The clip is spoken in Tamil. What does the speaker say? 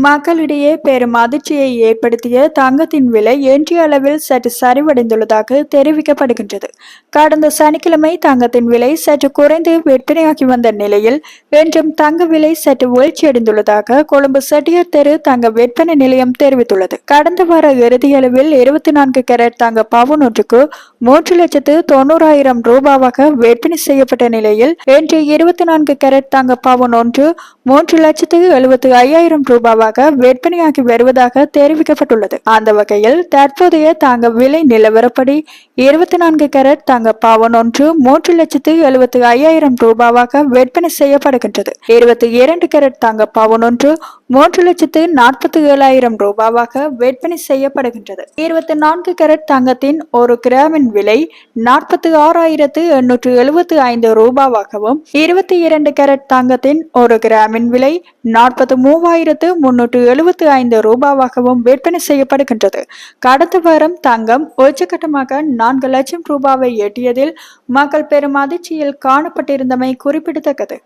மக்களிடையே பெரும் அதிர்ச்சியை ஏற்படுத்திய தங்கத்தின் விலை இன்றைய அளவில் சற்று சரிவடைந்துள்ளதாக தெரிவிக்கப்படுகின்றது. கடந்த சனிக்கிழமை தங்கத்தின் விலை சற்று குறைந்து விற்பனையாகி வந்த நிலையில் இன்றும் தங்க விலை சற்று வீழ்ச்சியடைந்துள்ளதாக கொழும்பு செட்டியார் தெரு தங்க விற்பனை நிலையம் தெரிவித்துள்ளது. கடந்த வார இறுதியளவில் 24 கேரட் தங்க பவுன் ஒன்றுக்கு 3,90,000 ரூபாவாக விற்பனை செய்யப்பட்ட நிலையில் இன்று 24 கேரட் தங்க பவுன் ஒன்று 3,75,000 ரூபாவாக விற்பனையாகி வருவதாக தெரிவிக்கப்பட்டுள்ளது. அந்த வகையில் தற்போதைய தங்க விலை நிலவரப்படி 24 கேரட் தங்க பவுன் ஒன்று 3,75,000 ரூபாவாக விற்பனை செய்யப்படுகின்றது. 22 கேரட் தங்க பவுன் ஒன்று 3,47,000 ரூபாவாக விற்பனை செய்யப்படுகின்றது. 24 கேரட் தங்கத்தின் ஒரு கிராமின் விலை 46,875 ரூபாவாகவும் 22 கேரட் தங்கத்தின் ஒரு கிராமின் விலை 43,375 ரூபாவாகவும் விற்பனை செய்யப்படுகின்றது. கடந்த வாரம் தங்கம் உச்சகட்டமாக 4 லட்சம் ரூபாவை எட்டியதில் மக்கள் பெரும் அதிர்ச்சியில் காணப்பட்டிருந்தமை குறிப்பிடத்தக்கது.